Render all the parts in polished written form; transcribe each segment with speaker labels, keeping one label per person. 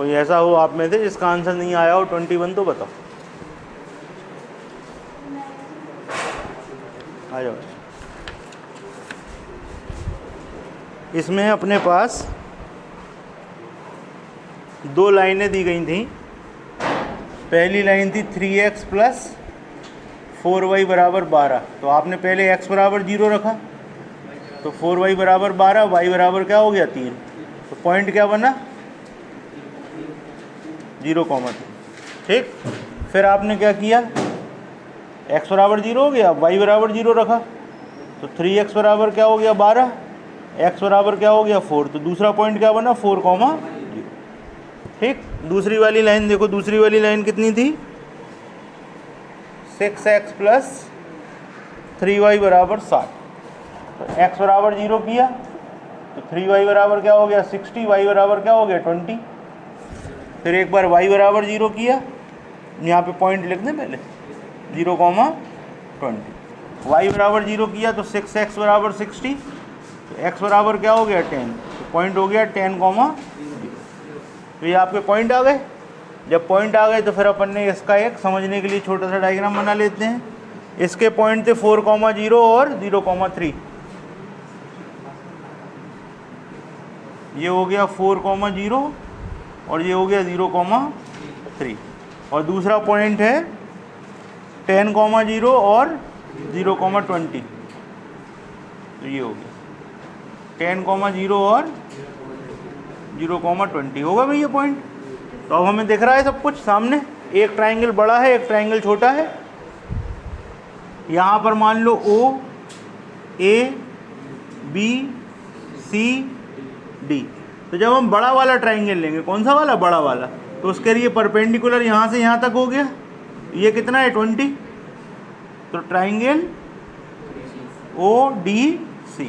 Speaker 1: कोई ऐसा हो आप में से जिसका आंसर नहीं आया हो 21 तो बताओ। आ जाओ। इसमें अपने पास दो लाइनें दी गई थी। पहली लाइन थी 3x प्लस 4y बराबर 12। तो आपने पहले x बराबर 0 रखा, तो 4y बराबर 12, y बराबर क्या हो गया 3। तो पॉइंट क्या बना 0,3। ठीक। फिर आपने क्या किया, x बराबर 0 हो गया, y बराबर 0 रखा, तो 3x बराबर क्या हो गया 12, x बराबर क्या हो गया 4। तो दूसरा पॉइंट क्या बना 4,0। ठीक। दूसरी वाली लाइन देखो, दूसरी वाली लाइन कितनी थी 6x प्लस 3y बराबर 7। तो x बराबर 0 किया तो 3y बराबर क्या हो गया 60, y बराबर क्या हो गया 20। फिर एक बार y बराबर 0 किया, यहाँ पे पॉइंट लिख दें पहले 0,20। y बराबर 0 किया तो 6x बराबर 60, तो x बराबर क्या हो गया 10। तो पॉइंट हो गया 10,0। तो ये आपके पॉइंट आ गए। जब पॉइंट आ गए तो फिर अपन ने इसका एक समझने के लिए छोटा सा डायग्राम बना लेते हैं। इसके पॉइंट थे 4,0 और 0,3। ये हो गया 4,0 और ये हो गया 0,3। और दूसरा पॉइंट है 10,0 और 0,20। तो ये हो गया 10,0 और 0,20 होगा भैया पॉइंट। तो अब हमें दिख रहा है सब कुछ सामने। एक ट्राइंगल बड़ा है, एक ट्राइंगल छोटा है। यहाँ पर मान लो O A B C D। तो जब हम बड़ा वाला ट्राइंगल लेंगे, कौन सा वाला, बड़ा वाला, तो उसके लिए परपेंडिकुलर यहाँ से यहाँ तक हो गया। ये कितना है 20। तो triangle O D C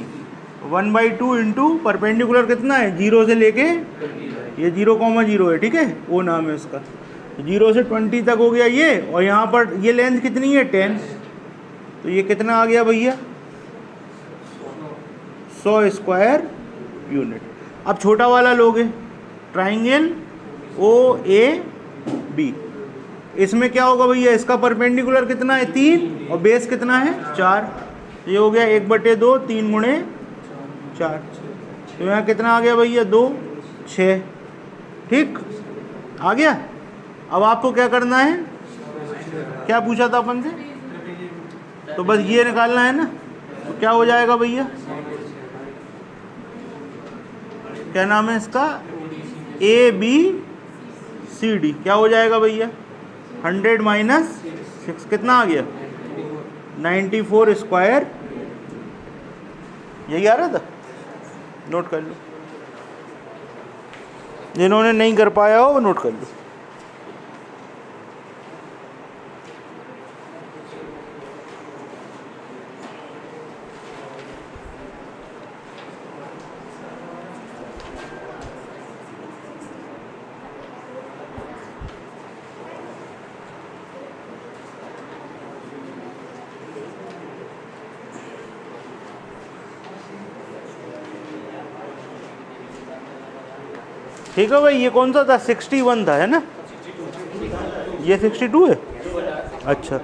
Speaker 1: 1/2 into perpendicular कितना है 0 से लेके ये 0,0 है। ठीक है, वो नाम है उसका। 0 से 20 तक हो गया ये। और यहाँ पर ये लेंथ कितनी है 10। तो ये कितना आ गया भैया 100 स्क्वायर यूनिट। अब छोटा वाला लोगे ट्राइंगल OAB। इसमें क्या होगा भैया, इसका परपेंडिकुलर कितना है 3 और बेस कितना है 4। ये हो गया 1/2 3 गुणे 4। तो यहाँ कितना आ गया भैया 2 6। ठीक, आ गया। अब आपको क्या करना है, क्या पूछा था अपन से, तो बस ये निकालना है ना। तो क्या हो जाएगा भैया, क्या नाम है इसका, ABCD। क्या हो जाएगा भैया 100 माइनस 6 कितना आ गया 94 स्क्वायर। यही आ रहा था, नोट कर लो। जिन्होंने नहीं कर पाया हो वो नोट कर लो। ठीक है भाई, ये कौन सा था 61 था, है ना। ये 62 है। अच्छा,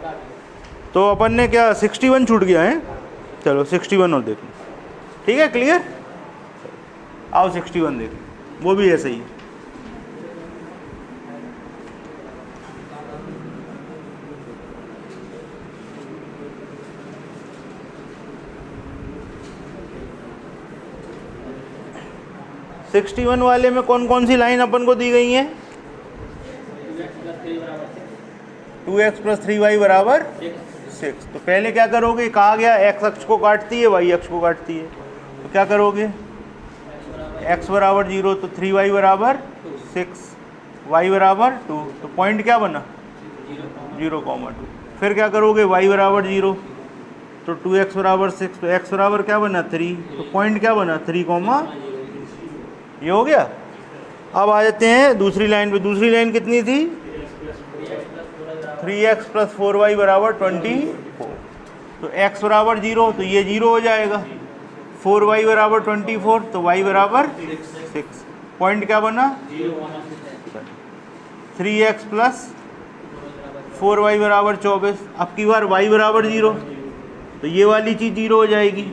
Speaker 1: तो अपन ने क्या 61 छूट गया है। चलो 61 और देख लो। ठीक है, क्लियर। आओ 61 देख लो, वो भी ऐसे ही। है 61 वाले में कौन कौन सी लाइन अपन को दी गई है, 2x प्लस 3y बराबर 6। तो पहले क्या करोगे, कहा गया x अक्ष को काटती है, y अक्ष को काटती है। तो क्या करोगे, x बराबर 0 तो 3y बराबर 6, y बराबर 2। तो पॉइंट क्या बना 0,2। फिर क्या करोगे, y बराबर 0 तो 2x बराबर 6। तो x बराबर क्या बना 3। तो पॉइंट क्या बना 3, ये हो गया। अब आ जाते हैं दूसरी लाइन पे। दूसरी लाइन कितनी थी 3x प्लस 4y बराबर 24। तो x बराबर 0 तो ये 0 हो जाएगा। 4y बराबर 24 तो y बराबर 6। पॉइंट क्या बना 3x प्लस 4y बराबर 24। अब की बार y बराबर 0, तो ये वाली चीज़ 0 हो जाएगी।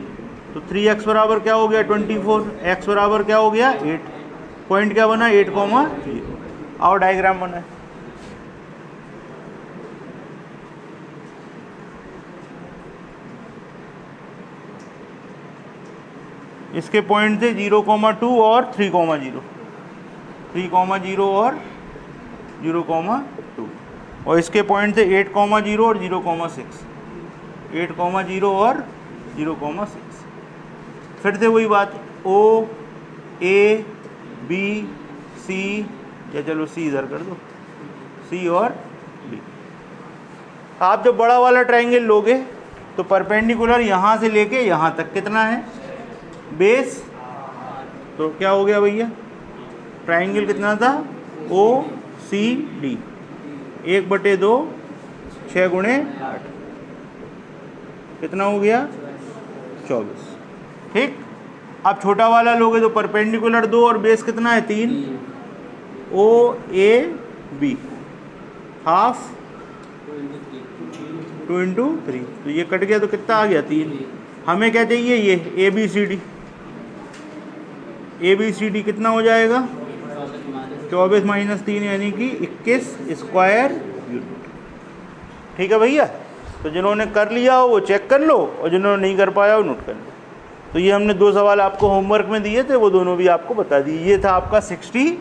Speaker 1: तो 3x बराबर क्या हो गया 24, x बराबर क्या हो गया 8। पॉइंट क्या बना 8,0। और डायग्राम बना है। इसके पॉइंट थे 0,2 और 3,0, 3,0 और 0,2। और इसके पॉइंट थे 8,0 और 0,6, 8,0 और 0,6। फिर से वही बात, O A B C, या चलो C इधर कर दो, C और D। आप जब बड़ा वाला ट्रायंगल लोगे तो परपेंडिकुलर यहाँ से लेके यहाँ तक कितना है बेस, तो क्या हो गया भैया ट्रायंगल कितना था OCD, 1/2 6 × 8 कितना हो गया 24। ठीक। अब छोटा वाला लोगे तो परपेंडिकुलर 2 और बेस कितना है 3, OAB हाफ 2 × 3, तो ये कट गया तो कितना आ गया 3। हमें क्या चाहिए ये ABCD कितना हो जाएगा 24 - 3 यानी कि 21 स्क्वायर यूनिट। ठीक है भैया। तो जिन्होंने कर लिया हो वो चेक कर लो, और जिन्होंने नहीं कर पाया वो नोट कर लो। तो ये हमने 2 सवाल आपको होमवर्क में दिए थे, वो दोनों भी आपको बता दिए। ये था आपका 61,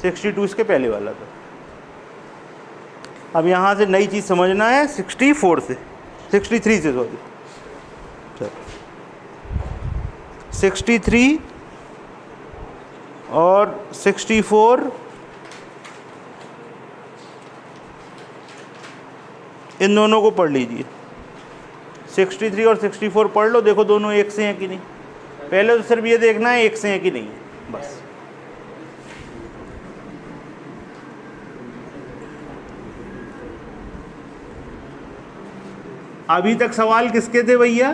Speaker 1: 62 इसके पहले वाला था। अब यहाँ से नई चीज़ समझना है 63 से 63 और 64 इन दोनों को पढ़ लीजिए। 63 और 64 पढ़ लो, देखो दोनों एक से हैं कि नहीं। पहले तो सिर्फ ये देखना है एक से हैं कि नहीं है, बस। अभी तक सवाल किसके थे भैया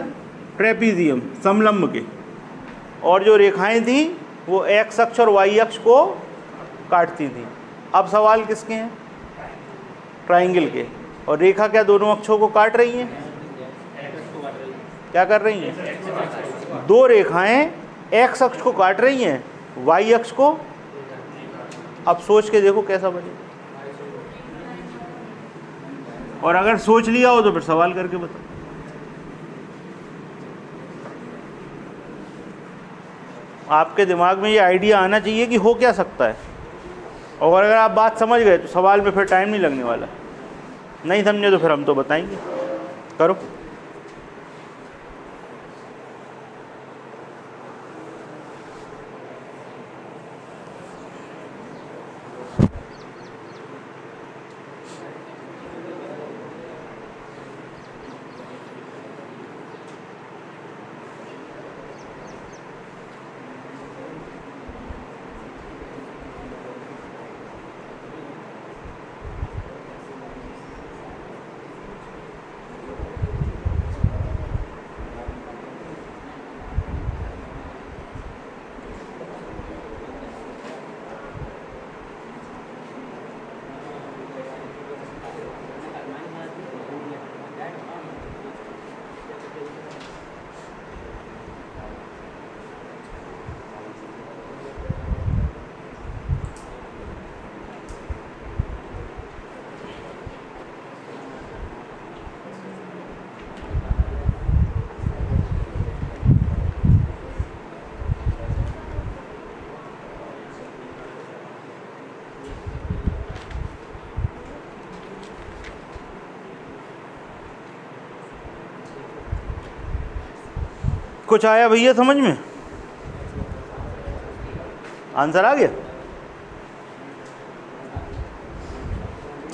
Speaker 1: ट्रेपीजियम समलंब के, और जो रेखाएं थी वो एक्स अक्ष और वाई अक्ष को काटती थी। अब सवाल किसके हैं ट्रायंगल के, और रेखा क्या दोनों अक्षों को काट रही हैं, क्या कर रही हैं 2 रेखाएं एक्स अक्ष को काट रही हैं, वाई अक्ष को। अब सोच के देखो कैसा बने, और अगर सोच लिया हो तो फिर सवाल करके बताओ। आपके दिमाग में ये आइडिया आना चाहिए कि हो क्या सकता है, और अगर आप बात समझ गए तो सवाल में फिर टाइम नहीं लगने वाला। नहीं समझे तो फिर हम तो बताएंगे, करो। कुछ आया भैया समझ में, आंसर आ गया,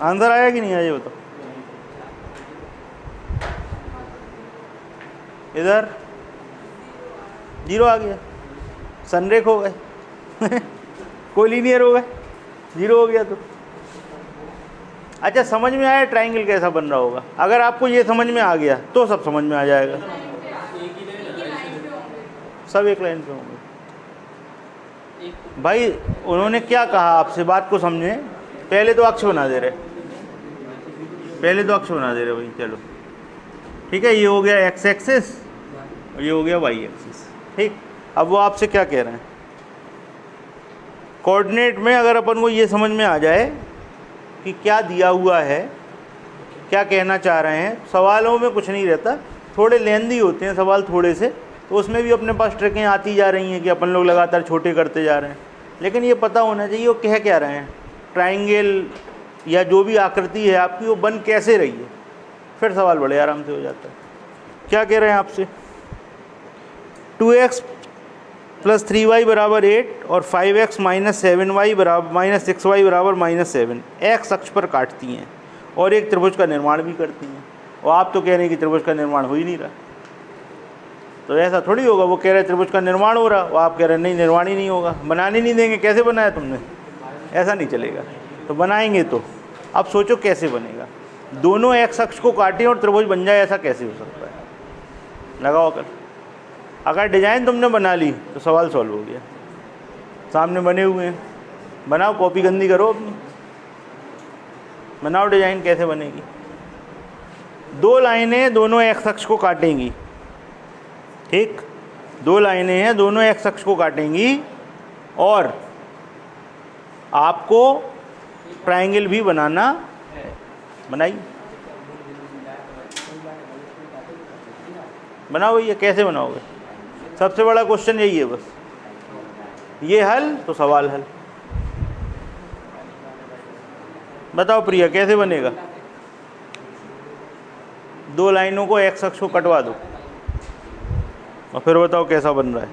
Speaker 1: आंसर आया कि नहीं आया ये बताओ। इधर 0 आ गया, सनरेख हो गए कोलिनियर हो गए, 0 हो गया। तो अच्छा समझ में आया ट्रायंगल कैसा बन रहा होगा। अगर आपको ये समझ में आ गया तो सब समझ में आ जाएगा, सब एक लाइन पे होंगे। भाई उन्होंने क्या कहा आपसे, बात को समझे। पहले तो अक्ष बना दे रहे, भाई चलो ठीक है। ये हो गया एक्स एक्सिस और ये हो गया वाई एक्सिस, ठीक। अब वो आपसे क्या कह रहे हैं, कोऑर्डिनेट में अगर अपन को ये समझ में आ जाए कि क्या दिया हुआ है, क्या कहना चाह रहे हैं। सवालों में कुछ नहीं रहता, थोड़े लेंदी होते हैं सवाल थोड़े से, तो उसमें भी अपने पास ट्रिकें आती जा रही हैं कि अपन लोग लगातार छोटे करते जा रहे हैं। लेकिन ये पता होना चाहिए वो कह क्या रहे हैं, ट्राइंगल या जो भी आकृति है आपकी वो बन कैसे रही है, फिर सवाल बड़े आराम से हो जाता है। क्या कह रहे हैं आपसे, 2x + 3y = 8 और 5x - 7y - 6y = -7 x अक्ष पर काटती हैं और एक त्रिभुज का निर्माण भी करती हैं। और आप तो कह रहे हैं कि त्रिभुज का निर्माण हो ही नहीं रहा, तो ऐसा थोड़ी होगा। वो कह रहे हैं त्रिभुज का निर्माण हो रहा, वो आप कह रहे हैं नहीं निर्माण ही नहीं होगा, बनाने नहीं देंगे। कैसे बनाया तुमने, ऐसा नहीं चलेगा। तो बनाएंगे तो अब सोचो कैसे बनेगा, दोनों एक्स अक्ष को काटें और त्रिभुज बन जाए, ऐसा कैसे हो सकता है। लगाओ कर, अगर डिज़ाइन तुमने बना ली तो सवाल सॉल्व हो गया। सामने बने हुए हैं, बनाओ, कॉपी गंदी करो अपनी, बनाओ डिज़ाइन कैसे बनेगी। दो लाइनें दोनों एक्स अक्ष को काटेंगी, ठीक, दो लाइनें हैं दोनों एक्स अक्ष को काटेंगी और आपको ट्रायंगल भी बनाना है। बनाइए, बनाओ भैया, कैसे बनाओगे। सबसे बड़ा क्वेश्चन यही है बस, ये हल तो सवाल हल। बताओ प्रिया कैसे बनेगा, दो लाइनों को एक्स अक्ष को कटवा दो और फिर बताओ कैसा बन रहा है।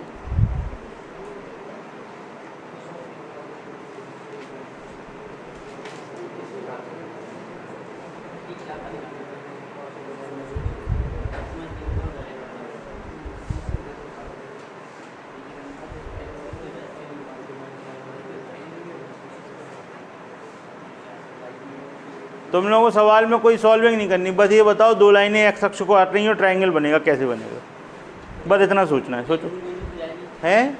Speaker 1: तुम लोगों को सवाल में कोई सॉल्विंग नहीं करनी, बस ये बताओ दो लाइनें एक्स अक्ष को काट रही हैं और ट्रायंगल बनेगा, कैसे बनेगा, बस इतना सोचना है। सोचो, हैं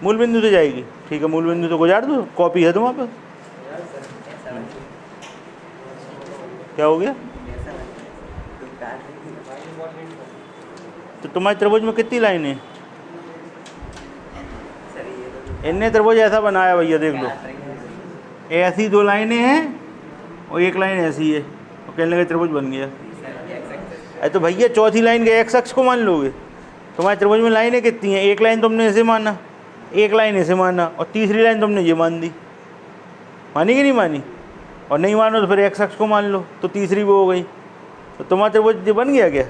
Speaker 1: मूल बिंदु से जाएगी, ठीक है, मूल बिंदु तो गुजार दो, कॉपी है तुम्हारे पास। क्या हो गया, तो तुम्हारे त्रिभुज में कितनी लाइनें हैं, इनने त्रिभुज ऐसा बनाया भैया, देख लो, ऐसी दो लाइनें हैं और एक लाइन ऐसी है, और कहने लगे त्रिभुज बन गया। अरे तो भैया चौथी लाइन के एक्स अक्ष को मान लोगे, तुम्हारे त्रिभुज में लाइनें कितनी हैं, एक लाइन तुमने ऐसे माना, एक लाइन ऐसे माना और तीसरी लाइन तुमने ये मान दी, मानी कि नहीं मानी। और नहीं मानो तो फिर एक्स अक्ष को मान लो, तो तीसरी वो हो गई, तो तुम्हारा त्रिभुज बन गया क्या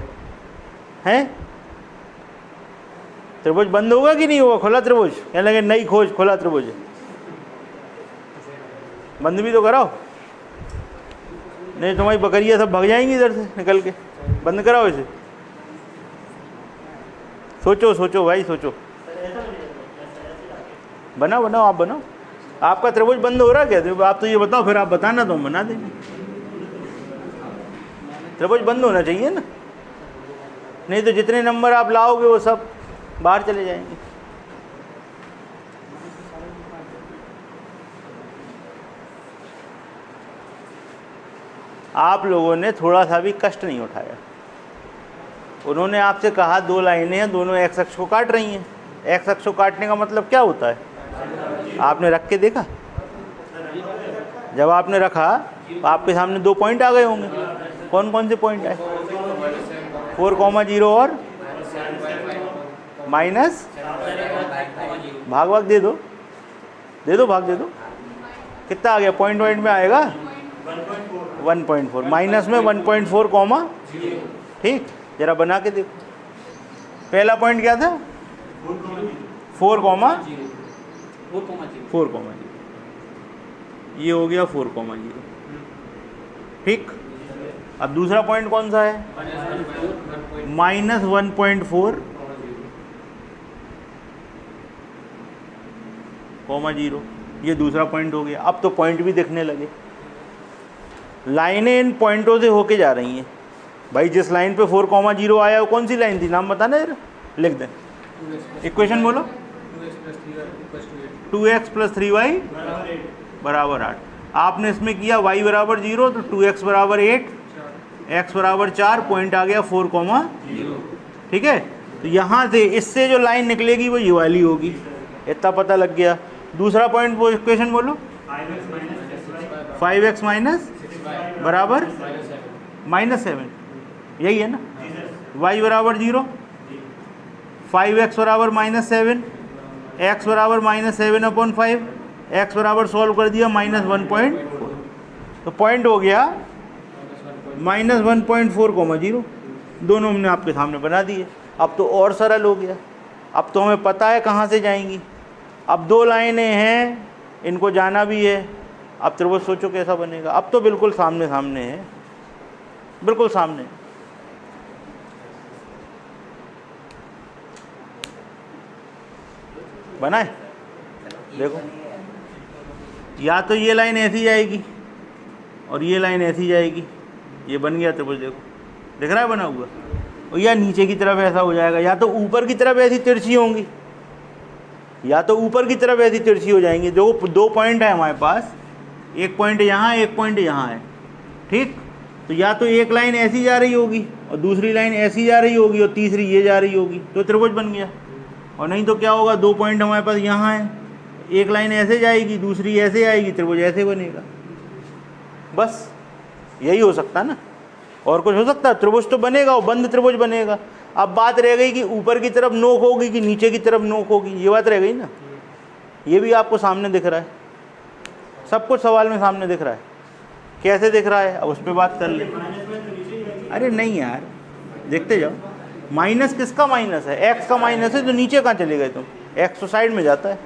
Speaker 1: है। त्रिभुज बंद होगा कि नहीं होगा, खुला त्रिभुज, कहने लगे नई खोज खुला त्रिभुज, बंद भी तो कराओ, नहीं तुम्हारी बकरियाँ सब भाग जाएंगी इधर से निकल के, बंद कराओ इसे। सोचो सोचो भाई सोचो, बनाओ बनाओ, आप बनाओ, आपका त्रिभुज बंद हो रहा क्या, आप तो ये बताओ, फिर आप बताना तो हम बना देंगे। त्रिभुज बंद होना चाहिए ना, नहीं तो जितने नंबर आप लाओगे वो सब बाहर चले जाएंगे। आप लोगों ने थोड़ा सा भी कष्ट नहीं उठाया, उन्होंने आपसे कहा दो लाइनें हैं दोनों एक्स अक्ष को काट रही हैं, एक्स अक्ष को काटने का मतलब क्या होता है, आपने रख के देखा, जब आपने रखा तो आपके सामने दो पॉइंट आ गए होंगे, कौन कौन से पॉइंट आए, 4,0 और माइनस, भाग भाग दे दो, भाग दे दो, कितना आ गया, पॉइंट में आएगा 1.4, माइनस में 1.4, ठीक, जरा बना के देखो। पहला पॉइंट क्या था, 4,0, ये हो गया 4,0, ठीक। अब दूसरा पॉइंट कौन सा है, -1.4,0, ये दूसरा पॉइंट हो गया। अब तो पॉइंट भी दिखने लगे, लाइनें इन पॉइंटों से होके जा रही हैं। भाई जिस लाइन पे 4,0 आया वो कौन सी लाइन थी, नाम बताना यार, लिख दें, इक्वेशन बोलो, 2x प्लस 3y बराबर 8। आपने इसमें किया y बराबर 0 तो 2x बराबर 8, x बराबर 4, पॉइंट आ गया 4, 0। ठीक है, तो यहाँ से इससे जो लाइन निकलेगी वो ये वाली होगी, इतना पता लग गया। दूसरा पॉइंट वो इक्वेशन बोलो, 5x माइनस बराबर -7, यही है ना। y बराबर 0, 5x बराबर -7, x बराबर -7/5, x बराबर सॉल्व कर दिया -1.4, तो पॉइंट हो गया -1.4, 0। दोनों हमने आपके सामने बना दिए। अब तो और सरल हो गया, अब तो हमें पता है कहाँ से जाएंगी। अब दो लाइनें हैं, इनको जाना भी है। अब त्रिभुज सोचो कैसा बनेगा। अब तो बिल्कुल सामने सामने है, बिल्कुल सामने। बनाए देखो, या तो ये लाइन ऐसी जाएगी और ये लाइन ऐसी जाएगी, ये बन गया त्रिभुज। देखो दिख रहा है बना हुआ। और या नीचे की तरफ ऐसा हो जाएगा, या तो ऊपर की तरफ ऐसी तिरछी होंगी, या तो ऊपर की तरफ ऐसी तिरछी हो जाएंगी। जो दो पॉइंट है हमारे पास, एक पॉइंट यहाँ, एक पॉइंट यहाँ है, ठीक। तो या तो एक लाइन ऐसी जा रही होगी और दूसरी लाइन ऐसी जा रही होगी और तीसरी ये जा रही होगी, तो त्रिभुज बन गया। और नहीं तो क्या होगा, दो पॉइंट हमारे पास यहाँ है, एक लाइन ऐसे जाएगी, दूसरी ऐसे आएगी, त्रिभुज ऐसे बनेगा। बस यही हो सकता ना, और कुछ हो सकता? त्रिभुज तो बनेगा और बंद त्रिभुज बनेगा। अब बात रह गई कि ऊपर की तरफ नोक होगी कि नीचे की तरफ नोक होगी, ये बात रह गई ना। ये भी आपको सामने दिख रहा है, सब कुछ सवाल में सामने दिख रहा है। कैसे दिख रहा है, अब उस पर बात कर ले। अरे नहीं यार, देखते जाओ। माइनस किसका माइनस है? एक्स का माइनस है, तो नीचे कहाँ चले गए तुम? एक्स तो साइड में जाता है।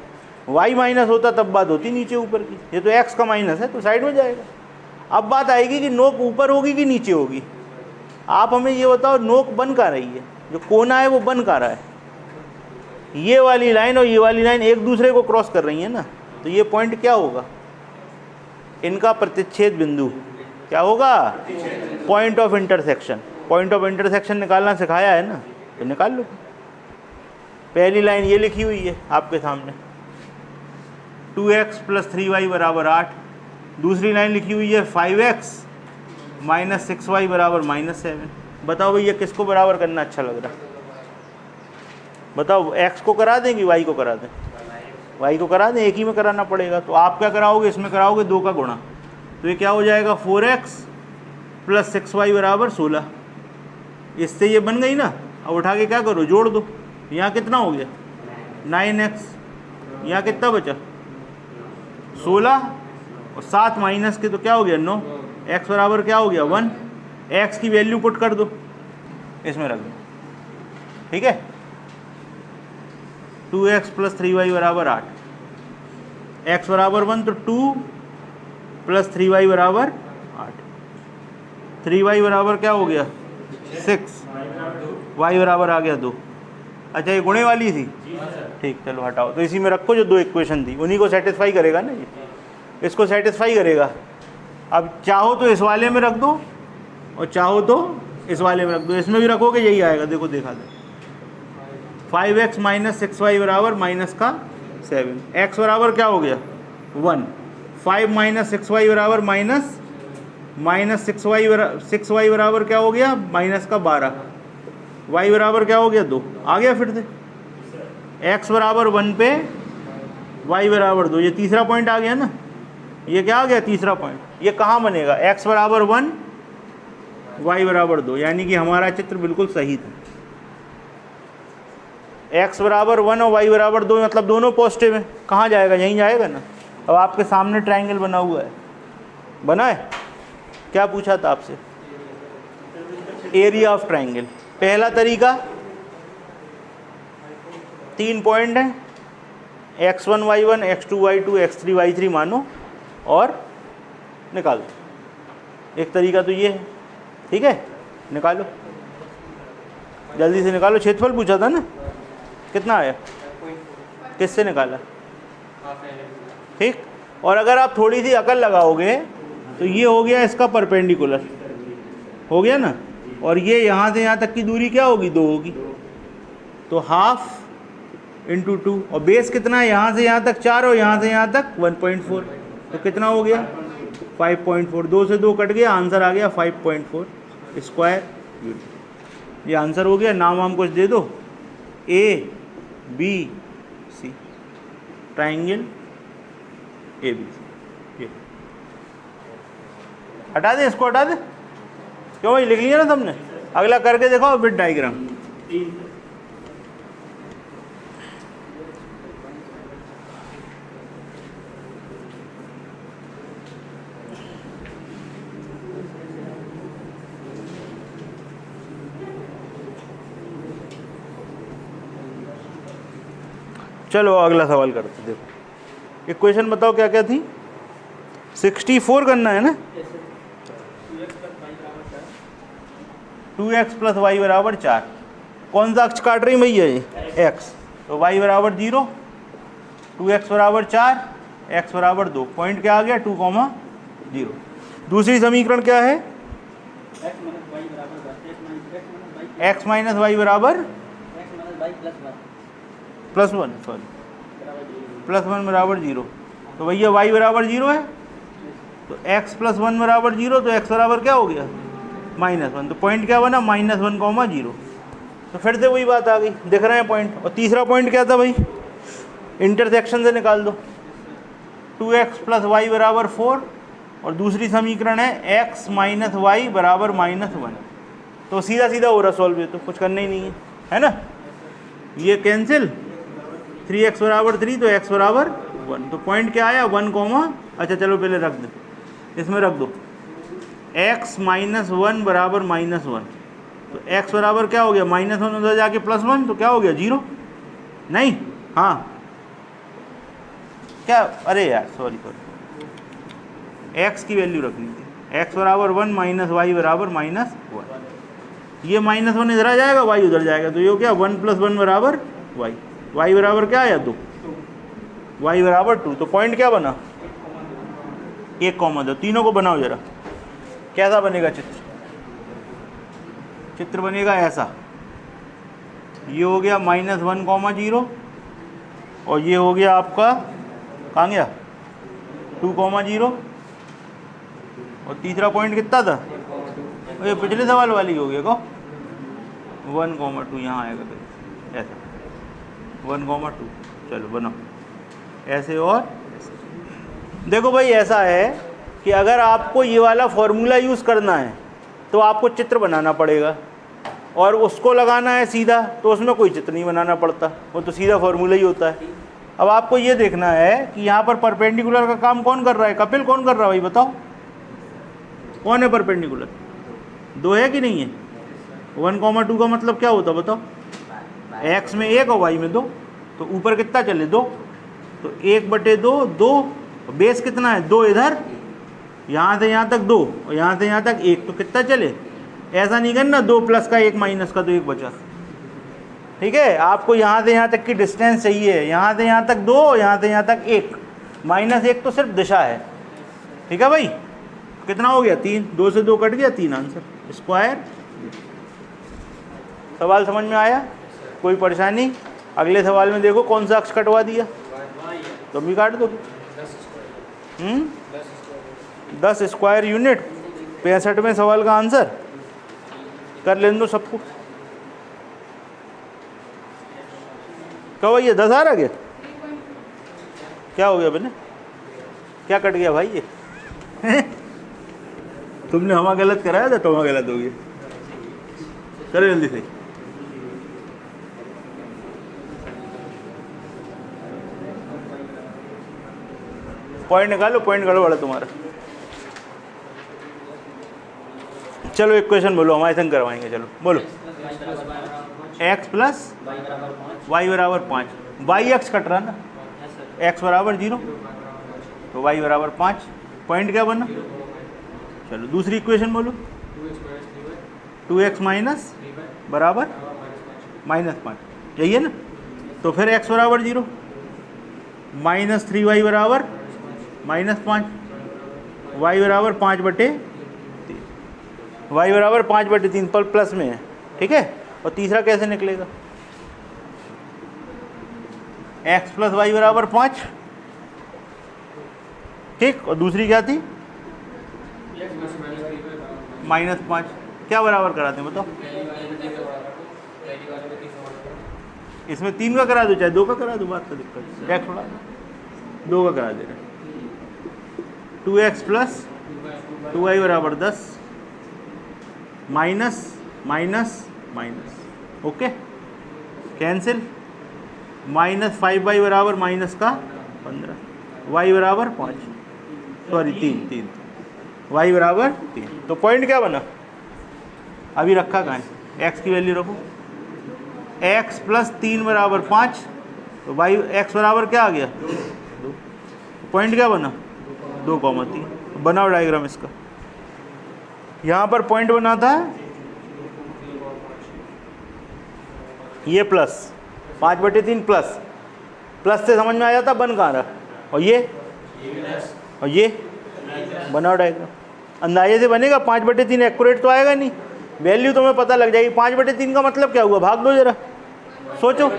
Speaker 1: वाई माइनस होता तब बात होती नीचे ऊपर की। ये तो एक्स का माइनस है तो साइड में जाएगा। अब बात आएगी कि नोक ऊपर होगी कि नीचे होगी। आप हमें ये बताओ, नोक बन कहाँ रही है? जो कोना है वो बन कहाँ रहा है? ये वाली लाइन और ये वाली लाइन एक दूसरे को क्रॉस कर रही है ना, तो ये पॉइंट क्या होगा? इनका प्रतिच्छेद बिंदु क्या होगा? Point of intersection. Point of intersection निकालना सिखाया है ना, तो निकाल लो। पहली लाइन ये लिखी हुई है आपके सामने, 2x प्लस 3y बराबर 8। दूसरी लाइन लिखी हुई है 5x माइनस 6y बराबर -7। बताओ भैया किसको बराबर करना अच्छा लग रहा है? बताओ, x को करा दें कि y को करा दें? y को करा दें, एक ही में कराना पड़ेगा। तो आप क्या कराओगे, इसमें कराओगे 2 का गुणा, तो ये क्या हो जाएगा? 4x प्लस 6y बराबर 16। इससे ये बन गई ना। अब उठा के क्या करो, जोड़ दो। यहाँ कितना हो गया? 9x। यहाँ कितना बचा? 16 और 7 माइनस के तो क्या हो गया? 9। x बराबर क्या हो गया? 1। x की वैल्यू पुट कर दो, इसमें रख दो, ठीक है। 2x प्लस 3y बराबर 8। x बराबर 1 तो 2 प्लस 3y बराबर 8। 3y बराबर क्या हो गया? 6। y बराबर आ गया 2। अच्छा, ये गुणे वाली थी, ठीक, चलो हटाओ। तो इसी में रखो जो दो इक्वेशन थी, उन्हीं को सेटिस्फाई करेगा ना ये, इसको सेटिस्फाई करेगा। अब चाहो तो इस वाले में रख दो और चाहो तो इस वाले में रख दो। इसमें भी रखोगे यही आएगा, देखो देखा दो। 5x माइनस 6y बराबर -7। x बराबर क्या हो गया? 1। 5 माइनस 6y बराबर माइनस 6y बराबर क्या हो गया? -12। y बराबर क्या हो गया? 2। आ गया फिर से। x बराबर 1 पे y बराबर 2, ये तीसरा पॉइंट आ गया ना। ये क्या आ गया? तीसरा पॉइंट। ये कहाँ बनेगा? x बराबर 1 y बराबर 2, यानी कि हमारा चित्र बिल्कुल सही था। x बराबर 1 और y बराबर 2, मतलब दोनों पॉजिटिव है। कहाँ जाएगा? यहीं जाएगा ना। अब आपके सामने ट्रायंगल बना हुआ है, बना है। क्या पूछा था आपसे? Area of triangle. पहला तरीका, 3 पॉइंट हैं, x1 y1, x2 y2, x3 y3 मानो और निकालो। एक तरीका तो ये है, ठीक है। निकालो, जल्दी से निकालो। क्षेत्रफल पूछा था ना, कितना आया? किससे निकाला? ठीक। और अगर आप थोड़ी सी अकल लगाओगे तो ये हो गया इसका परपेंडिकुलर, हो गया ना। और ये यहाँ से यहाँ तक की दूरी क्या होगी? 2 होगी। तो हाफ इंटू 2, और बेस कितना है, यहाँ से यहाँ तक 4 और यहाँ से यहाँ तक 1.4, तो कितना हो गया 5.4। 2 से 2 कट गया, आंसर आ गया 5.4 स्क्वायर यूनिट। ये आंसर हो गया। नाम वाम कुछ दे दो, ABC, ट्राइंगल ABC। ये हटा दे, इसको हटा दे, क्यों भाई लिख लिया ना तुमने। अगला करके देखो विद डायग्राम। चलो अगला सवाल करते। देखो इक्वेशन बताओ क्या क्या थी। 64 करना है ना, 2x प्लस वाई बराबर 4। कौन सा अक्ष काट रही भैया ये, x, तो y बराबर 0, 2x बराबर 4, x बराबर 2। पॉइंट क्या आ गया 2,0। दूसरी समीकरण क्या है, x माइनस वाई बराबर प्लस 1, सॉरी प्लस 1 बराबर 0। तो भैया y बराबर 0 है, तो x प्लस 1 बराबर 0, तो x बराबर क्या हो गया -1। तो पॉइंट क्या बना -1, 0। तो फिर से वही बात आ गई, दिख रहे हैं पॉइंट। और तीसरा पॉइंट क्या था भाई, इंटरसेक्शन से निकाल दो। 2x प्लस वाई बराबर 4, और दूसरी समीकरण है x माइनस वाई बराबर -1। तो सीधा सीधा हो रहा सॉल्व, ये तो कुछ करना ही नहीं है ना। ये कैंसिल, 3x बराबर 3, तो x बराबर 1। तो पॉइंट क्या आया 1, अच्छा चलो पहले रख दो, इसमें रख दो x माइनस 1 बराबर -1। तो x बराबर क्या हो गया -1, उधर जाके +1, तो क्या हो गया 0। नहीं, हाँ क्या, अरे यार सॉरी, x की वैल्यू रखनी थी। x बराबर 1 माइनस वाई बराबर -1। ये -1 इधर आ जाएगा, y उधर जाएगा, तो ये हो गया 1 + 1 बराबर y। y बराबर क्या आया 2, y बराबर 2। तो पॉइंट क्या बना 1, 2। तीनों को बनाओ जरा, कैसा बनेगा चित्र। चित्र बनेगा ऐसा, ये हो गया -1, 0, और ये हो गया आपका कहाँ गया 2, 0, और तीसरा पॉइंट कितना था, ये पिछले सवाल वाली हो गया को 1, 2 यहाँ आएगा फिर ऐसा 1, 2। चलो बनाओ ऐसे और ऐसे। देखो भाई ऐसा है कि अगर आपको ये वाला फॉर्मूला यूज़ करना है तो आपको चित्र बनाना पड़ेगा, और उसको लगाना है सीधा तो उसमें कोई चित्र नहीं बनाना पड़ता, वो तो सीधा फॉर्मूला ही होता है। अब आपको ये देखना है कि यहाँ पर परपेंडिकुलर का काम कौन कर रहा है, कपिल कौन कर रहा है भाई बताओ, कौन है परपेंडिकुलर, 2 है कि नहीं है। 1, 2 का मतलब क्या होता बताओ, x में 1 और y में 2, तो ऊपर कितना चले 2, तो 1/2, 2, बेस कितना है 2, इधर यहाँ से यहाँ तक 2 और यहाँ से यहाँ तक 1, तो कितना चले, ऐसा नहीं करना 2 प्लस का 1 माइनस का, तो 1 बचा। ठीक है, आपको यहाँ से यहाँ तक की डिस्टेंस चाहिए, यहाँ से यहाँ तक 2, यहाँ से यहाँ तक 1, -1 तो सिर्फ दिशा है। ठीक है भाई, कितना हो गया 3, 2 से 2 कट गया, 3 आंसर स्क्वायर। सवाल समझ में आया, कोई परेशानी। अगले सवाल में देखो कौन सा अक्ष कटवा दिया, तुम भी काट दो। 10 स्क्वायर यूनिट 65वें सवाल का आंसर कर लेने दो सबको। क्या भैया 10 आ रहा क्या, क्या हो गया बने, क्या कट गया भाई ये तुमने हमारा गलत कराया था, तुम्हारा गलत हो गया। चलो जल्दी से, पॉइंट निकालो, पॉइंट गड़बड़ है तुम्हारा। चलो एक क्वेश्चन बोलो, हमारे संग करवाएंगे। चलो बोलो, x प्लस वाई बराबर 5, वाई एक्स कट रहा ना, x बराबर 0, तो y बराबर 5। पॉइंट क्या बना, चलो दूसरी इक्वेशन बोलो, 2x माइनस बराबर -5, यही है ना। तो फिर x बराबर 0, -3y बराबर -5, y बराबर 5/3, y बराबर 5/3 पर प्लस में है। ठीक है, और तीसरा कैसे निकलेगा, एक्स प्लस वाई बराबर 5, ठीक। और दूसरी क्या थी? -5। क्या बराबर कराते हैं बताओ? इसमें 3 का करा दो चाहे 2 का करा दो, बात का दिक्कत एक्स बढ़ा 2 का करा दे रहे। 2x प्लस 2y बराबर 10 minus minus minus, okay cancel. -5y बराबर माइनस का 15, y बराबर 5, सॉरी 3 y बराबर 3। तो पॉइंट क्या बना? अभी रखा कहाँ है? x की वैल्यू रखो, x प्लस 3 बराबर 5, तो y x बराबर क्या आ गया? 2। पॉइंट क्या बना? 2,3। बनाओ डायग्राम इसका। यहाँ पर पॉइंट बना था ये प्लस 5/3 प्लस से समझ में आ जाता, बन कहाँ रहा? और ये बनाओ डायग्राम। अंदाजे से बनेगा 5/3 एक्यूरेट तो आएगा नहीं, वैल्यू तुम्हें पता लग जाएगी। 5/3 का मतलब क्या हुआ? भाग दो जरा, सोचो।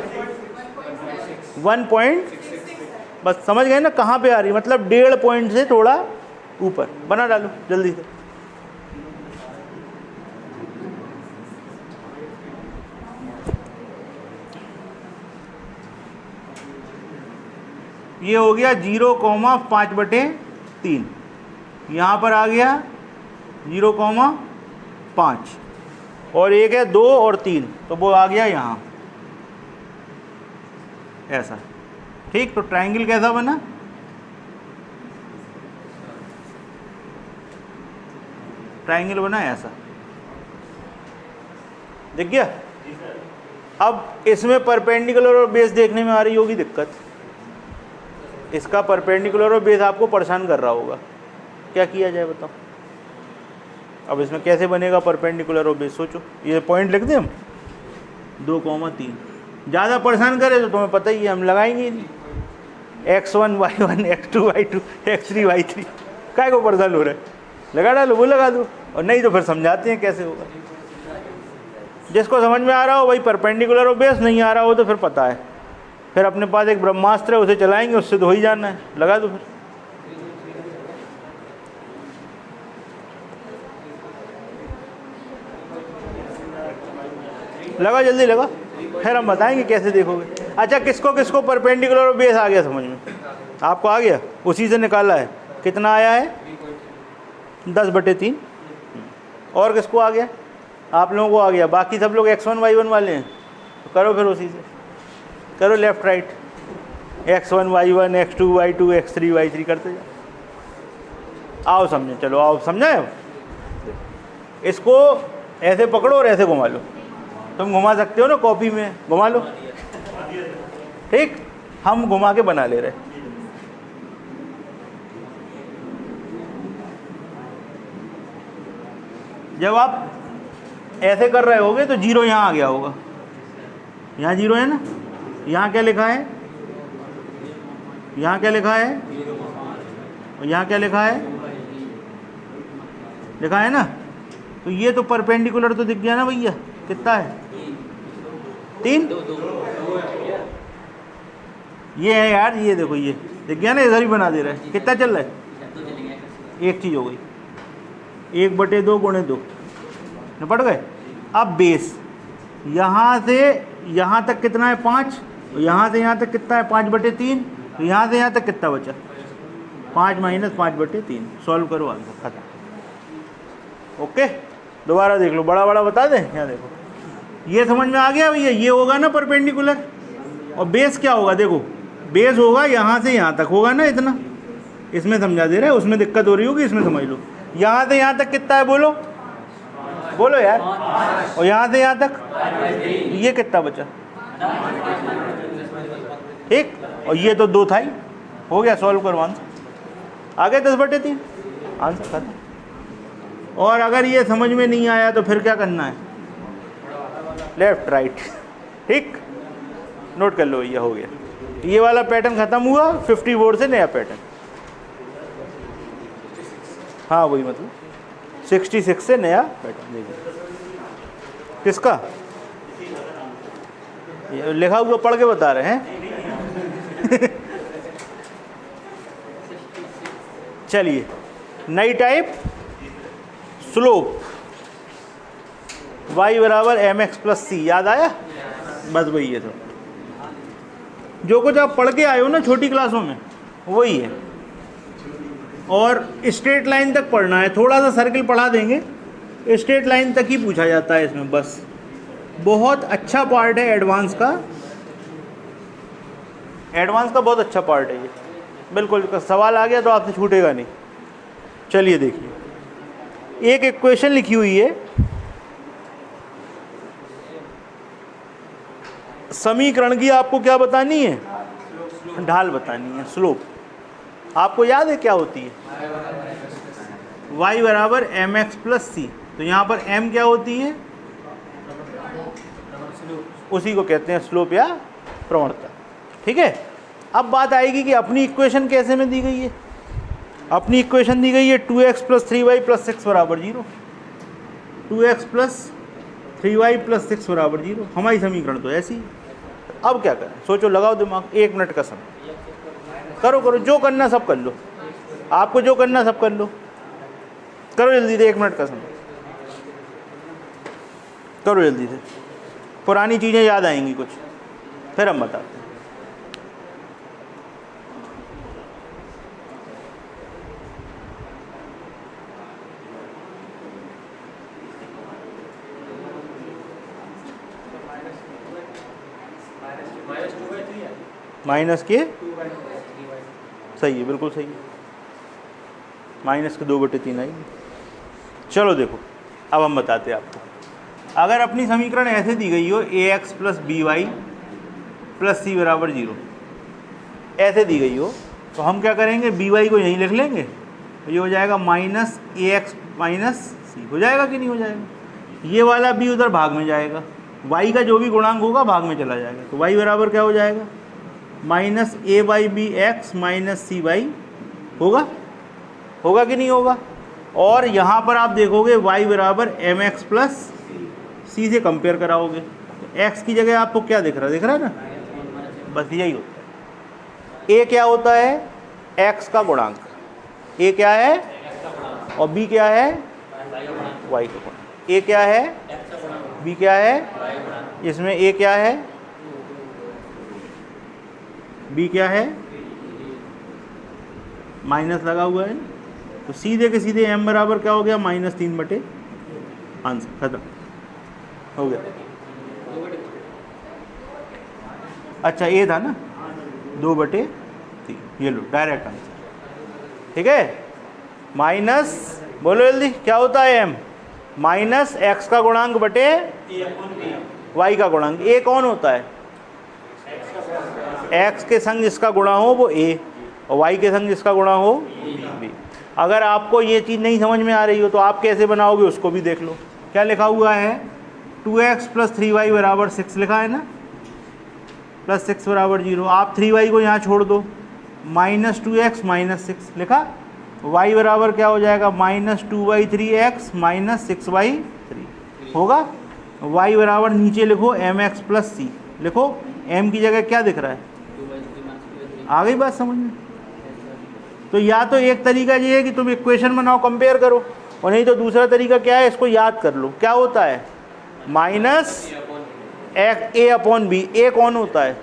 Speaker 1: 1 पॉइंट, बस समझ गए ना कहाँ पे आ रही? मतलब 1.5 पॉइंट से थोड़ा ऊपर। बना डालो जल्दी से। ये हो गया 0,5/3। यहाँ पर आ गया 0,5 और एक है 2 और 3, तो वो आ गया यहाँ ऐसा, ठीक। तो ट्रायंगल कैसा बना? ट्रायंगल बना ऐसा, दिख गया। अब इसमें परपेंडिकुलर और बेस देखने में आ रही होगी दिक्कत। इसका परपेंडिकुलर और बेस आपको परेशान कर रहा होगा, क्या किया जाए बताओ? अब इसमें कैसे बनेगा परपेंडिकुलर और बेस? सोचो। ये पॉइंट लिख दें हम 2,3। ज़्यादा परेशान करे तो तुम्हें पता ही है, हम लगाएंगे नहीं। x1 y1 x2 y2 x3 y3, काय को परेशान हो रहा है? लगा डालो, वो लगा दो। और नहीं तो फिर समझाते हैं कैसे होगा। जिसको समझ में आ रहा हो वही परपेंडिकुलर और बेस, नहीं आ रहा हो तो फिर पता है, फिर अपने पास एक ब्रह्मास्त्र है, उसे चलाएंगे, उससे तो हो ही जाना है। लगा दो फिर। लगा, जल्दी लगा, फिर हम बताएंगे कैसे देखोगे। अच्छा, किसको किसको परपेंडिकुलर और बेस आ गया समझ में? आपको आ गया, उसी से निकाला है। कितना आया है? 10/3। और किसको आ गया? आप लोगों को आ गया। बाकी सब लोग x1 y1 वाले हैं, तो करो फिर उसी से, करो left right. x1 y1 x2 y2 x3 y3 करते जाओ। आओ समझे, चलो आओ समझाए। इसको ऐसे पकड़ो और ऐसे घुमा लो। तुम घुमा सकते हो ना, कॉपी में घुमा लो, ठीक। हम घुमा के बना ले रहे। जब आप ऐसे कर रहे होगे तो 0 यहाँ आ गया होगा। यहाँ 0 है ना, यहाँ क्या लिखा है? यहाँ क्या लिखा है? और यहाँ क्या लिखा है? लिखा है ना। तो ये तो परपेंडिकुलर तो दिख गया ना भैया। कितना है? 3। ये है यार, ये देखो, ये दिख गया ना, इधर ही बना दे रहा है। कितना चल रहा है? एक चीज़ हो गई, 1/2 × 2 निपट गए। अब बेस यहाँ से यहाँ तक कितना है? 5। और यहाँ से यहाँ तक कितना है? 5/3। तो यहाँ से यहाँ तक कितना बचा? 5 - 5/3। सॉल्व करो, आंसर खत्म। ओके, दोबारा देख लो, बड़ा बड़ा बता दें। यहाँ देखो, ये समझ में आ गया भैया। ये होगा ना परपेंडिकुलर, और बेस क्या होगा? देखो, बेस होगा यहाँ से यहाँ तक होगा ना, इतना। इसमें समझा दे रहे हैं, उसमें दिक्कत हो रही होगी, इसमें समझ लो। यहाँ से यहाँ तक कितना है? बोलो बोलो यार। और यहाँ से यहाँ तक ये कितना बचा? ठीक। और ये तो 2 था ही, हो गया। सॉल्व करो, आंसर आ गया 10/3, आंसर खत्म। और अगर ये समझ में नहीं आया तो फिर क्या करना है? लेफ्ट राइट, ठीक। नोट कर लो, ये हो गया। ये वाला पैटर्न खत्म हुआ। 50 बोर्ड से नया पैटर्न। हाँ वही, मतलब 66 से नया पैटर्न। देखिए किसका लिखा हुआ, पढ़ के बता रहे हैं। चलिए, नई टाइप स्लोप y बराबर एम एक्स प्लस सी, याद आया? बस वही है। तो जो कुछ आप पढ़ के आए हो ना छोटी क्लासों में वही है, और स्ट्रेट लाइन तक पढ़ना है। थोड़ा सा सर्किल पढ़ा देंगे, स्ट्रेट लाइन तक ही पूछा जाता है इसमें बस। बहुत अच्छा पार्ट है एडवांस का, एडवांस का बहुत अच्छा पार्ट है ये, बिल्कुल। सवाल आ गया तो आपसे छूटेगा नहीं। चलिए देखिए, एक इक्वेशन लिखी हुई है, समीकरण की आपको क्या बतानी है? ढाल बतानी है, स्लोप। आपको याद है क्या होती है? y बराबर एम एक्स प्लस सी। तो यहाँ पर m क्या होती है? उसी को कहते हैं स्लोप या प्रवणता। ठीक है, अब बात आएगी कि अपनी इक्वेशन कैसे में दी गई है। अपनी इक्वेशन दी गई है 2x प्लस 3y प्लस 6 बराबर 0। 2x प्लस 3y प्लस 6 बराबर 0, हमारी समीकरण तो ऐसी है। अब क्या करें? सोचो, लगाओ दिमाग, 1 मिनट का समय। करो करो, जो करना सब कर लो, आपको जो करना सब कर लो। करो जल्दी से, 1 मिनट का समय करो जल्दी से। पुरानी चीज़ें याद आएंगी कुछ, फिर हम बताते हैं। माइनस के, सही है, बिल्कुल सही है, माइनस के 2/3 आएगी। चलो देखो, अब हम बताते हैं आपको। अगर अपनी समीकरण ऐसे दी गई हो ax plus b y plus c बराबर 0, ऐसे दी गई हो, तो हम क्या करेंगे? बी वाई को यहीं लिख लेंगे, तो ये हो जाएगा माइनस ax माइनस सी। हो जाएगा कि नहीं हो जाएगा? ये वाला b उधर भाग में जाएगा, y का जो भी गुणांक होगा भाग में चला जाएगा। तो y बराबर क्या हो जाएगा? Minus A by B X minus C by, होगा? होगा कि नहीं होगा? और यहाँ पर आप देखोगे y बराबर एम एक्स प्लस सी से कंपेयर कराओगे, तो x की जगह आपको क्या दिख रहा है? दिख रहा है ना? बस यही होता है। a क्या होता है? x का गुणांक। a क्या है? और b क्या है? y का गुणांक। a क्या है? b क्या है? इसमें a क्या है? b क्या है? माइनस लगा हुआ है, तो सीधे के सीधे m बराबर क्या हो गया? -3/, आंसर खत्म हो गया। अच्छा, ये था ना 2/3, ये लो डायरेक्ट आंसर। ठीक है, माइनस, बोलो जल्दी, क्या होता है? m माइनस एक्स का गुणांक बटे y का गुणांक। a कौन होता है? x के संग जिसका गुणा हो वो a, और y के संग जिसका गुणा हो b। अगर आपको ये चीज़ नहीं समझ में आ रही हो तो आप कैसे बनाओगे उसको भी देख लो। क्या लिखा हुआ है? 2x प्लस 3y बराबर 6 लिखा है ना, प्लस 6 बराबर 0। आप 3y को यहाँ छोड़ दो, -2x माइनस 6 लिखा। y बराबर क्या हो जाएगा? -2/3x माइनस 6/3 होगा। y बराबर नीचे लिखो mx प्लस सी लिखो, m की जगह क्या दिख रहा है? आ गई बात समझ में? तो या तो एक तरीका ये है कि तुम इक्वेशन बनाओ, कंपेयर करो, और नहीं तो दूसरा तरीका क्या है? इसको याद कर लो। क्या होता है? Minus a upon b। a कौन होता है?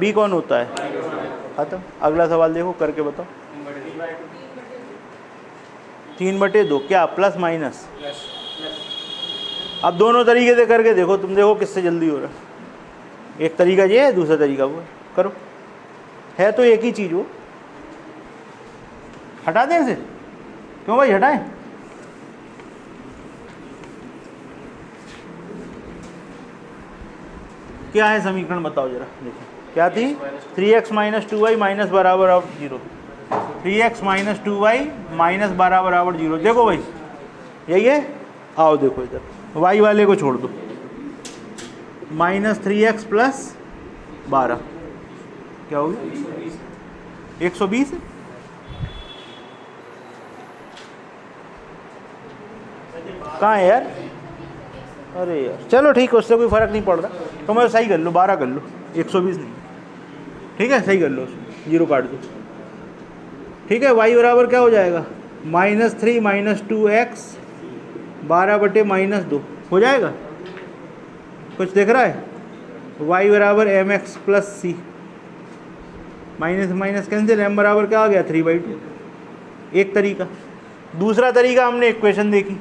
Speaker 1: b कौन होता है? खत्म। अगला सवाल देखो, करके बताओ। 3/2 क्या? Plus minus? अब दोनों तरीके से करके देखो, तुम देखो किससे जल्दी हो रहा है। एक तरीका ये है, दूसरा तरीका वो है। करो, है तो एक ही चीज़ वो। हटा दें इसे? क्यों भाई हटाएं? क्या है समीकरण बताओ जरा, देखो क्या थी? 3x माइनस 2y माइनस बराबर 0। 3x माइनस 2y माइनस बराबर 0। देखो भाई यही है। आओ देखो इधर, y वाले को छोड़ दो, -3x प्लस 12 क्या हो गया? 120 है। कहाँ है यार? अरे यार चलो ठीक है, उससे कोई फ़र्क नहीं पड़ रहा। तो मैं सही कर लो, 12 कर लो, 120 नहीं। ठीक है, सही कर लो, उसमें जीरो काट दो। ठीक है, y बराबर क्या हो जाएगा, -3 - 2x 12/-2 हो जाएगा। कुछ दिख रहा है, y बराबर mx + c, minus minus cancel, m बराबर क्या आ गया 3/2। एक तरीका। दूसरा तरीका हमने इक्वेशन देखी,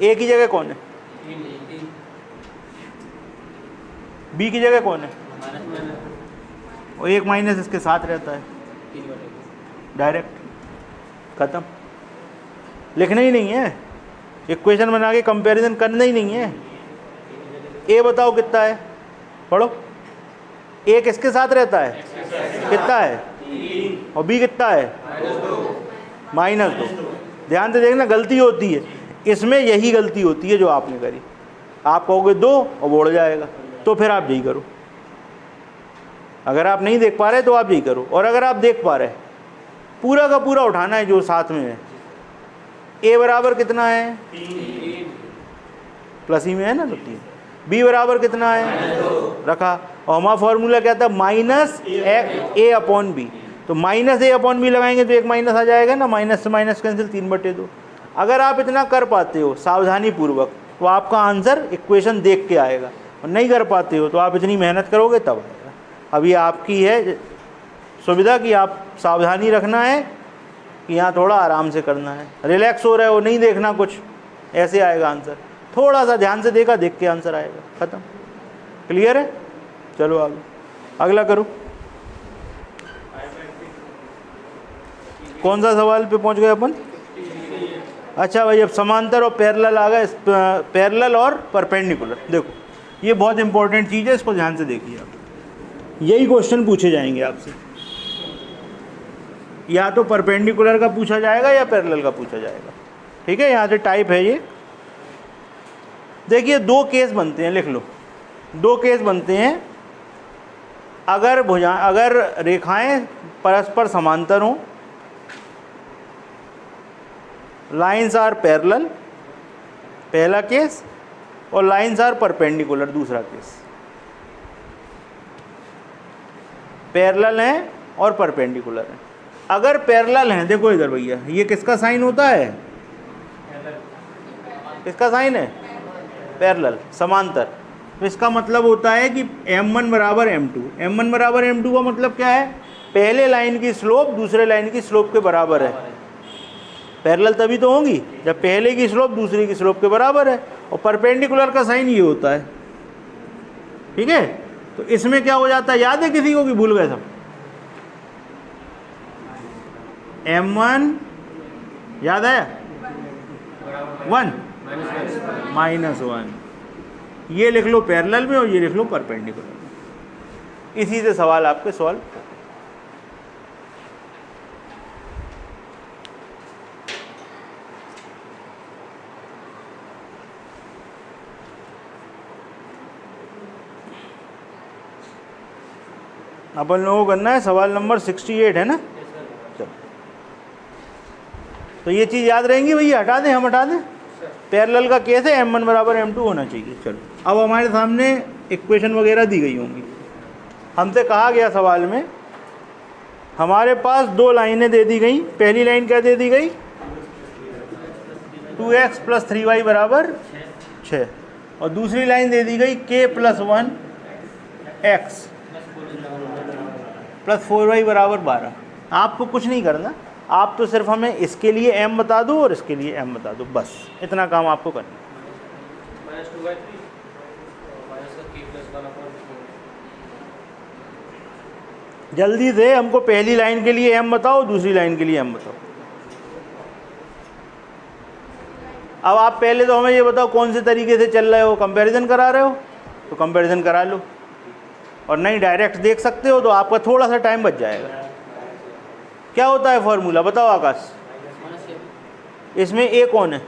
Speaker 1: a की जगह कौन है, b की जगह कौन है, और एक माइनस इसके साथ रहता है, डायरेक्ट खत्म। लिखना ही नहीं है, इक्वेशन बना के कंपैरिजन करना ही नहीं है। a बताओ कितना है, पढ़ो। a किसके साथ रहता है, कितना है, और b कितना है, -2। ध्यान से देखना, गलती होती है इसमें, यही गलती होती है जो आपने करी। आप कहोगे 2 और वो उड़ जाएगा, तो फिर आप यही करो। अगर आप नहीं देख पा रहे तो आप यही करो, और अगर आप देख पा रहे पूरा का पूरा उठाना है जो साथ में है। a बराबर कितना है, प्लस ही में है ना, तो 3। b बराबर कितना है, रखा, और हमारा फॉर्मूला क्या था, -a/b। तो -a/b लगाएंगे तो एक माइनस आ जाएगा ना, माइनस से माइनस कैंसिल, 3/2। अगर आप इतना कर पाते हो सावधानी पूर्वक तो आपका आंसर इक्वेशन देख के आएगा, और नहीं कर पाते हो तो आप इतनी मेहनत करोगे तब आएगा। अभी आपकी है सुविधा कि आप सावधानी रखना है कि यहाँ थोड़ा आराम से करना है, रिलैक्स हो रहे हो, नहीं देखना कुछ, ऐसे आएगा आंसर। थोड़ा सा ध्यान से देखा, देख के आंसर आएगा, ख़त्म। क्लियर है, चलो आगे, अगला करो। कौन सा सवाल पे पहुंच गए अपन, अच्छा भाई, अब समांतर और पैरेलल आ गए। पैरेलल और परपेंडिकुलर, देखो ये बहुत इंपॉर्टेंट चीज़ है, इसको ध्यान से देखिए आप। यही क्वेश्चन पूछे जाएंगे आपसे, या तो परपेंडिकुलर का पूछा जाएगा या पैरेलल का पूछा जाएगा। ठीक है, यहाँ से टाइप है ये। देखिए 2 केस बनते हैं, लिख लो, 2 केस बनते हैं। अगर रेखाएं परस्पर समांतर हों, लाइन्स आर पैरेलल, पहला केस, और लाइन्स आर परपेंडिकुलर, दूसरा केस। पैरेलल हैं और परपेंडिकुलर हैं। अगर पैरेलल हैं, देखो इधर भैया, ये किसका साइन होता है, किसका साइन है, पैरेलल, समांतर। तो इसका मतलब होता है कि m1 बराबर m2। m1 बराबर m2 का मतलब क्या है, पहले लाइन की स्लोप दूसरे लाइन की स्लोप के बराबर है। पैरेलल तभी तो होंगी जब पहले की स्लोप दूसरे की स्लोप के बराबर है। और परपेंडिकुलर का साइन ये होता है। ठीक है, तो इसमें क्या हो जाता है, याद है किसी को कि भूल गए सब, m1 याद आया, 1 -1, ये लिख लो पैरेलल में और ये लिख लो परपेंडिकुलर में। इसी से सवाल आपके सॉल्व। अपन लोगों को करना है सवाल नंबर 68 है ना। चलो, तो ये चीज़ याद रहेंगी भैया, हटा दें, हम हटा दें। पैरेलल का केस है, m1 बराबर m2 होना चाहिए। चलो, अब हमारे सामने इक्वेशन वगैरह दी गई होंगी। हमसे कहा गया सवाल में, हमारे पास 2 लाइनें दे दी गई। पहली लाइन क्या दे दी गई, 2x + 3y बराबर 6, और दूसरी लाइन दे दी गई k + 1 x + 4y बराबर 12। आपको कुछ नहीं करना, आप तो सिर्फ हमें इसके लिए m बता दो और इसके लिए m बता दो, बस इतना काम आपको करना है। जल्दी से हमको पहली लाइन के लिए m बताओ, दूसरी लाइन के लिए m बताओ। अब आप पहले तो हमें ये बताओ कौन से तरीके से चल रहे हो, कंपैरिजन करा रहे हो तो कंपैरिजन करा लो, और नहीं डायरेक्ट देख सकते हो तो आपका थोड़ा सा टाइम बच जाएगा। क्या होता है फॉर्मूला, बताओ आकाश। इसमें a कौन है,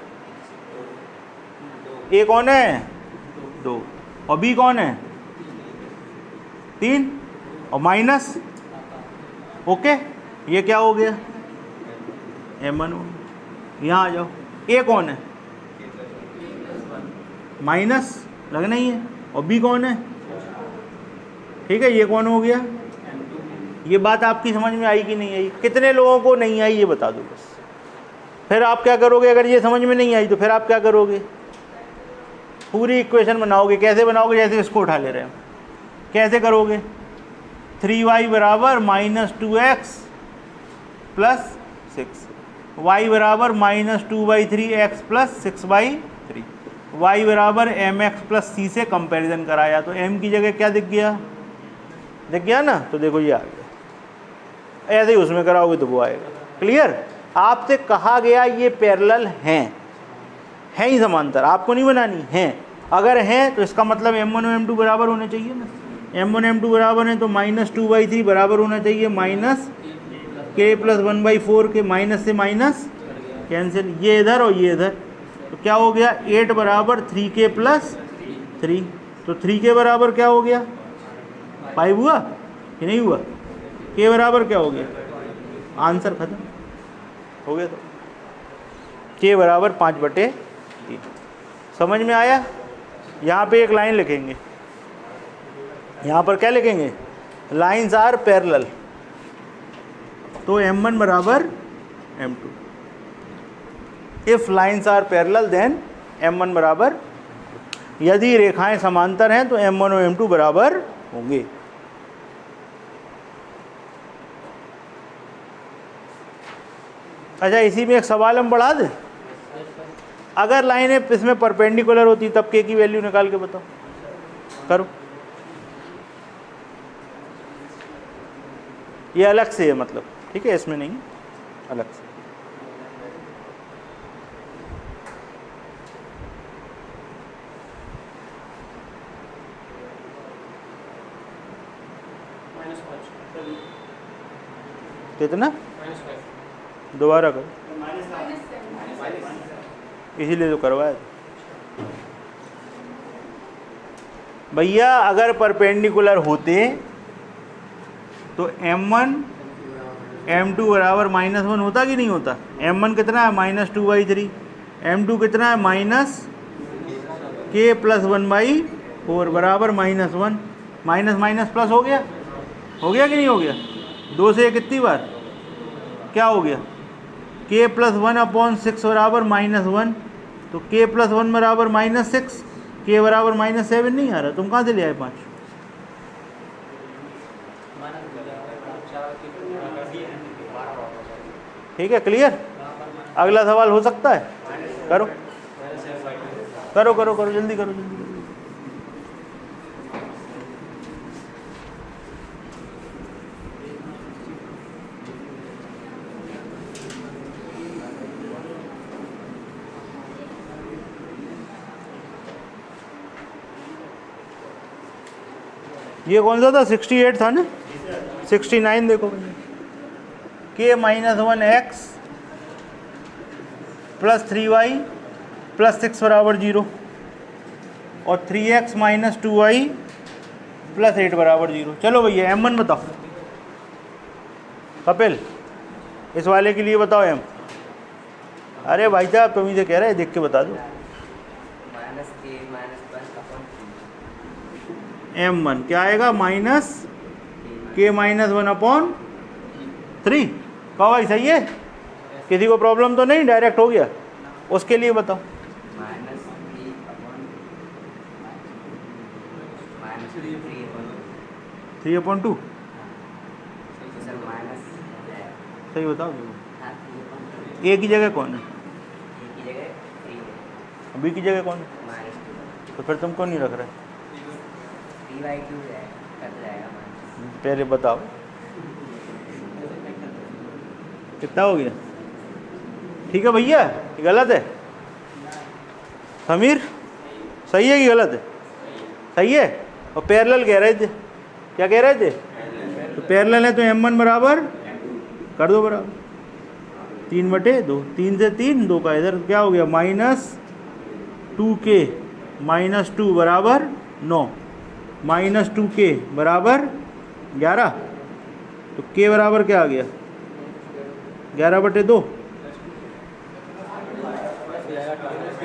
Speaker 1: a कौन है, 2, और b कौन है, 3, और माइनस, ओके, ये क्या हो गया, m1 हो गया। यहाँ आ जाओ, a कौन है, माइनस लगना ही है, और b कौन है, ठीक है, ये कौन हो गया? ये बात आपकी समझ में आई कि नहीं आई? कितने लोगों को नहीं आई ये बता दो बस। फिर आप क्या करोगे? अगर ये समझ में नहीं आई तो फिर आप क्या करोगे? पूरी इक्वेशन बनाओगे। कैसे बनाओगे? जैसे इसको उठा ले रहे हैं। कैसे करोगे? 3y बराबर -2x प्लस 6, y बराबर -2/3x प्लस 6/3, y बराबर mx प्लस c से कंपैरिजन कराया तो m की जगह क्या दिख गया? दिख गया ना? तो देखो ये आ गया। ऐसे ही उसमें कराओगे तो वो आएगा। क्लियर? आपसे कहा गया ये पैरेलल हैं ही समांतर, आपको नहीं बनानी है। अगर हैं तो इसका मतलब m1 और m2 बराबर होने चाहिए ना। m1 m2 बराबर है तो -2/3 बराबर होना चाहिए -k प्लस 1/4 के। माइनस से माइनस कैंसिल, ये इधर और ये इधर, तो क्या हो गया? 8 बराबर 3k प्लस 3, तो 3k बराबर क्या हो गया? 5 हुआ कि नहीं हुआ? k बराबर क्या हो गया? आंसर खत्म हो गया। तो k बराबर 5/3। समझ में आया? यहाँ पे एक लाइन लिखेंगे, यहाँ पर क्या लिखेंगे? लाइन्स आर पैरेलल, तो m1 बराबर m2। If lines are parallel then m1 बराबर, यदि रेखाएं समांतर हैं तो m1 और m2 बराबर होंगे। अच्छा, इसी में एक सवाल हम बढ़ा दें। अगर लाइनें इसमें परपेंडिकुलर होती तब k की वैल्यू निकाल के बताओ। करो, ये अलग से है मतलब, ठीक है, इसमें नहीं, अलग से। कितना? दोबारा करो, इसीलिए तो करवाया भैया। अगर परपेंडिकुलर होते तो m1 m2 बराबर -1 होता कि नहीं होता? m1 कितना है? -2/3, m2 कितना है? -k प्लस 1/4 बराबर -1। माइनस माइनस प्लस हो गया? हो गया कि नहीं हो गया? 2 से कितनी बार क्या हो गया? k प्लस 1/6 बराबर -1, तो k प्लस 1 बराबर -6, k बराबर -7 नहीं आ रहा। तुम कहाँ से ले आए 5? ठीक है, क्लियर? अगला सवाल हो सकता है? करो करो करो करो, जल्दी करो, जल्दी करो। ये कौन सा था? 68 था ना? 69 देखो, k -1x plus 3y plus 6 बराबर 0 और 3x - 2y प्लस 8 बराबर 0। चलो भैया m1 बताओ। कपिल, इस वाले के लिए बताओ m। अरे भाई साहब, तुम ही से कह रहे हैं, देख के बता दो। m1 क्या आएगा? -k - 1/3। कहो भाई, सही है? किसी को प्रॉब्लम तो नहीं? डायरेक्ट हो गया? उसके लिए बताओ। -3/2 सही बताओ। a की जगह कौन है? b की जगह कौन है? तो फिर तुम कौन नहीं रख रहे? पहले बताओ कितना हो गया? ठीक है भैया, ये गलत है? समीर, सही है कि गलत है? सही है। और पैरेलल कह रहे थे, क्या कह रहे थे? तो पैरेलल है तो m1 बराबर कर दो, बराबर 3/2, 3 से 3, 2 का इधर, क्या हो गया? -2k - 2 बराबर 9, -2k बराबर 11, तो k बराबर क्या आ गया? 11/2।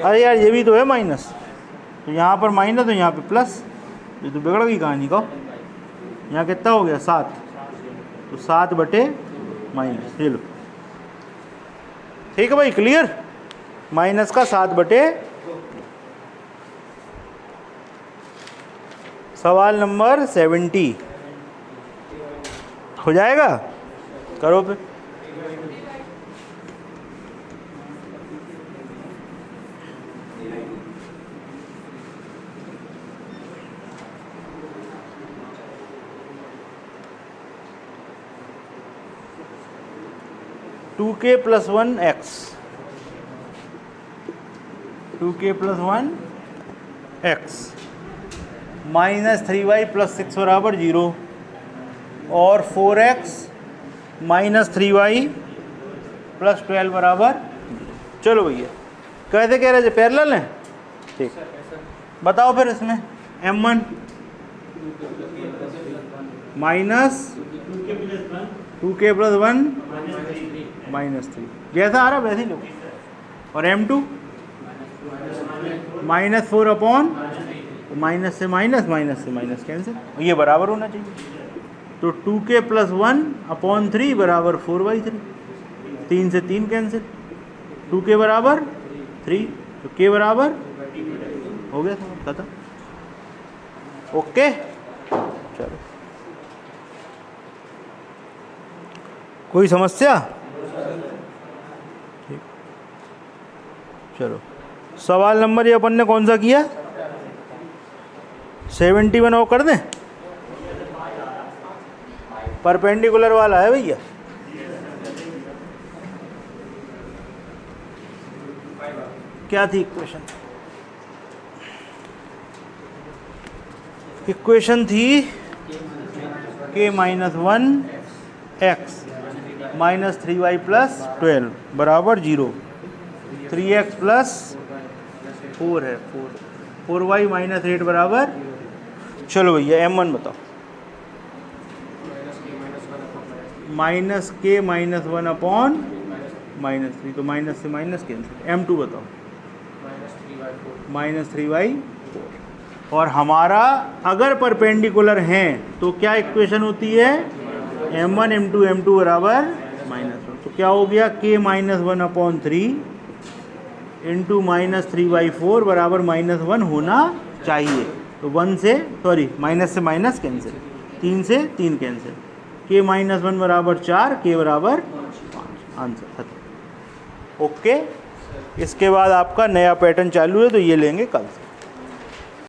Speaker 1: अरे यार, ये भी तो है माइनस, तो यहाँ पर माइनस तो यहाँ पे प्लस, ये तो बिगड़ गई कहानी का। यहाँ कितना हो गया 7, तो 7/-, ये लो। ठीक है भाई, क्लियर। माइनस का 7/। सवाल नंबर 70 हो जाएगा, करो पे। टू के plus 1 x, 2k + 1 x minus 3y + 6 बराबर 0 और 4x माइनस 3y + 12 बराबर। चलो भैया, कैसे कह रहे थे, पैरेलल हैं। ठीक, बताओ फिर इसमें m1 माइनस 2k + 1 -3, जैसा आ रहा वैसे ही लो। और m2 -4 माइनस से माइनस कैंसिल, ये बराबर होना चाहिए। तो 2k + 1/3 बराबर 4/3, 3 से 3 कैंसिल, 2k बराबर 3, तो k बराबर हो गया था, खत्म। ओके, चलो, कोई समस्या? ठीक, चलो, सवाल नंबर ये अपन ने कौन सा किया, 71 वो कर दें। परपेंडिकुलर वाला है भैया। क्या थी इक्वेशन? इक्वेशन थी k - 1 x माइनस 3y + 12 बराबर 0, 3x + 4 है, 4y - 8 बराबर। चलो भैया m1 बताओ। -k - 1/-3, तो माइनस से माइनस कैंसिल। m2 बताओ। -3y4। और हमारा अगर परपेंडिकुलर हैं तो क्या इक्वेशन होती है, m1 m2 बराबर -1। तो क्या हो गया, k - 1/3 इंटू -3/4 बराबर -1 होना चाहिए। तो 1 से माइनस से माइनस कैंसिल, 3 से 3 कैंसिल, k - 1 बराबर 4, k बराबर 5, आंसर खत्म। ओके, इसके बाद आपका नया पैटर्न चालू है, तो ये लेंगे कल से।